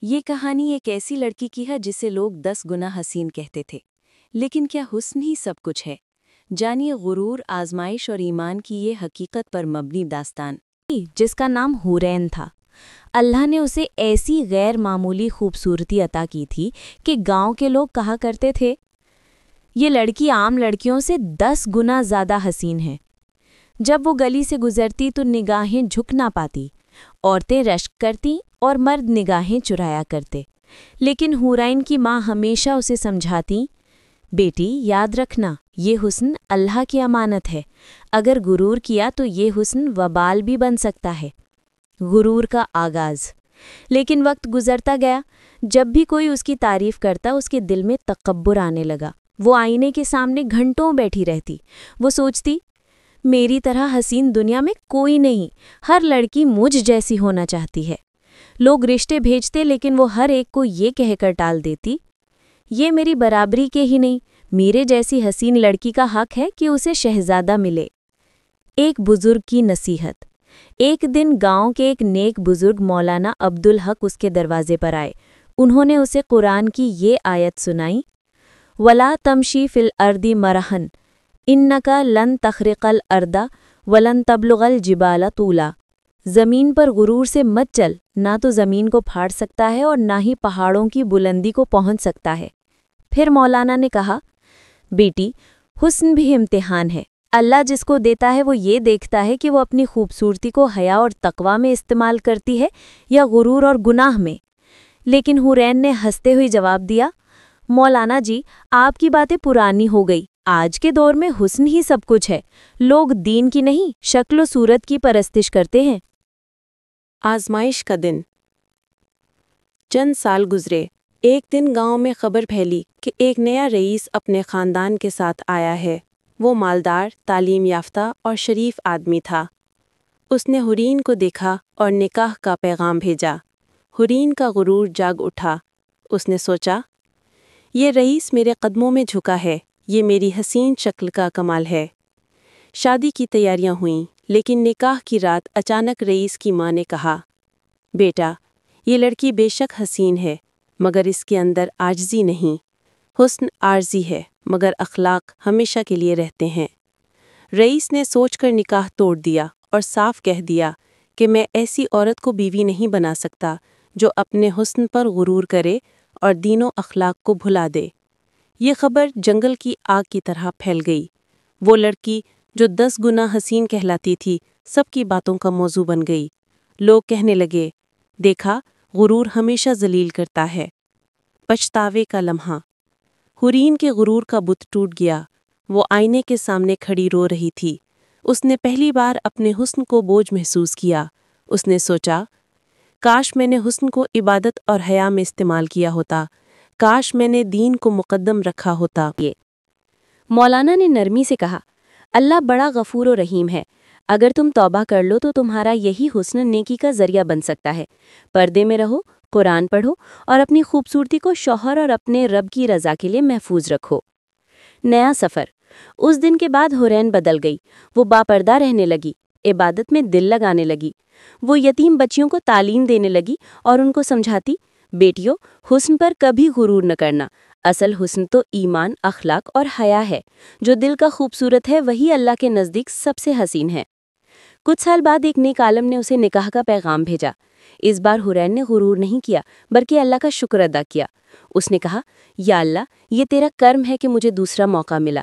یہ کہانی ایک ایسی لڑکی کی ہے جسے لوگ 10 گنا حسین کہتے تھے، لیکن کیا حسن ہی سب کچھ ہے؟ جانیے غرور، آزمائش اور ایمان کی یہ حقیقت پر مبنی داستان، جس کا نام حورین تھا۔ اللہ نے اسے ایسی غیر معمولی خوبصورتی عطا کی تھی کہ گاؤں کے لوگ کہا کرتے تھے، یہ لڑکی عام لڑکیوں سے 10 گنا زیادہ حسین ہے۔ جب وہ گلی سے گزرتی تو نگاہیں جھک نہ پاتی، عورتیں رشک کرتی اور مرد نگاہیں چرایا کرتے، لیکن حورین کی ماں ہمیشہ اسے سمجھاتی، بیٹی یاد رکھنا، یہ حسن اللہ کی امانت ہے، اگر غرور کیا تو یہ حسن وبال بھی بن سکتا ہے۔ غرور کا آغاز۔ لیکن وقت گزرتا گیا، جب بھی کوئی اس کی تعریف کرتا اس کے دل میں تکبر آنے لگا۔ وہ آئینے کے سامنے گھنٹوں بیٹھی رہتی۔ وہ سوچتی، میری طرح حسین دنیا میں کوئی نہیں، ہر لڑکی مجھ جیسی ہونا چاہتی ہے۔ لوگ رشتے بھیجتے لیکن وہ ہر ایک کو یہ کہہ کر ٹال دیتی، یہ میری برابری کے ہی نہیں، میرے جیسی حسین لڑکی کا حق ہے کہ اسے شہزادہ ملے۔ ایک بزرگ کی نصیحت۔ ایک دن گاؤں کے ایک نیک بزرگ مولانا عبدالحق اس کے دروازے پر آئے۔ انہوں نے اسے قرآن کی یہ آیت سنائی، وَلَا تَمْشِي فِي الْأَرْضِ مَرَحًا إِنَّكَ لَن تَخْرِقَ الْأَرْضَ وَلَن تَبْلُغَ الْجِبَالَ طُولًا۔ زمین پر غرور سے مت چل، نہ تو زمین کو پھاڑ سکتا ہے اور نہ ہی پہاڑوں کی بلندی کو پہنچ سکتا ہے۔ پھر مولانا نے کہا، بیٹی، حسن بھی امتحان ہے۔ اللہ جس کو دیتا ہے وہ یہ دیکھتا ہے کہ وہ اپنی خوبصورتی کو حیا اور تقوی میں استعمال کرتی ہے یا غرور اور گناہ میں۔ لیکن حورین نے ہنستے ہوئے جواب دیا، مولانا جی، آپ کی باتیں پرانی ہو گئی، آج کے دور میں حسن ہی سب کچھ ہے۔ لوگ دین کی نہیں، شکل و صورت کی پرستش کرتے ہیں۔ آزمائش کا دن۔ چند سال گزرے۔ ایک دن گاؤں میں خبر پھیلی کہ ایک نیا رئیس اپنے خاندان کے ساتھ آیا ہے۔ وہ مالدار، تعلیم یافتہ اور شریف آدمی تھا۔ اس نے حورین کو دیکھا اور نکاح کا پیغام بھیجا۔ حورین کا غرور جاگ اٹھا۔ اس نے سوچا، یہ رئیس میرے قدموں میں جھکا ہے، یہ میری حسین شکل کا کمال ہے۔ شادی کی تیاریاں ہوئیں، لیکن نکاح کی رات اچانک رئیس کی ماں نے کہا، بیٹا، یہ لڑکی بے شک حسین ہے، مگر اس کے اندر عاجزی نہیں۔ حسن عارضی ہے، مگر اخلاق ہمیشہ کے لیے رہتے ہیں۔ رئیس نے سوچ کر نکاح توڑ دیا اور صاف کہہ دیا کہ میں ایسی عورت کو بیوی نہیں بنا سکتا جو اپنے حسن پر غرور کرے اور دین و اخلاق کو بھلا دے۔ یہ خبر جنگل کی آگ کی طرح پھیل گئی۔ وہ لڑکی جو 10 گنا حسین کہلاتی تھی، سب کی باتوں کا موضوع بن گئی۔ لوگ کہنے لگے، دیکھا، غرور ہمیشہ ذلیل کرتا ہے۔ پچھتاوے کا لمحہ۔ حورین کے غرور کا بت ٹوٹ گیا۔ وہ آئینے کے سامنے کھڑی رو رہی تھی۔ اس نے پہلی بار اپنے حسن کو بوجھ محسوس کیا۔ اس نے سوچا، کاش میں نے حسن کو عبادت اور حیا میں استعمال کیا ہوتا، کاش میں نے دین کو مقدم رکھا ہوتا۔ مولانا نے نرمی سے کہا، اللہ بڑا غفور و رحیم ہے، اگر تم توبہ کر لو تو تمہارا یہی حسن نیکی کا ذریعہ بن سکتا ہے۔ پردے میں رہو، قرآن پڑھو اور اپنی خوبصورتی کو شوہر اور اپنے رب کی رضا کے لیے محفوظ رکھو۔ نیا سفر۔ اس دن کے بعد حورین بدل گئی۔ وہ باپردہ رہنے لگی، عبادت میں دل لگانے لگی۔ وہ یتیم بچیوں کو تعلیم دینے لگی اور ان کو سمجھاتی، بیٹیوں، حسن پر کبھی غرور نہ کرنا، اصل حسن تو ایمان، اخلاق اور حیا ہے۔ جو دل کا خوبصورت ہے وہی اللہ کے نزدیک سب سے حسین ہے۔ کچھ سال بعد ایک نیک عالم نے اسے نکاح کا پیغام بھیجا۔ اس بار حورین نے غرور نہیں کیا بلکہ اللہ کا شکر ادا کیا۔ اس نے کہا، یا اللہ، یہ تیرا کرم ہے کہ مجھے دوسرا موقع ملا۔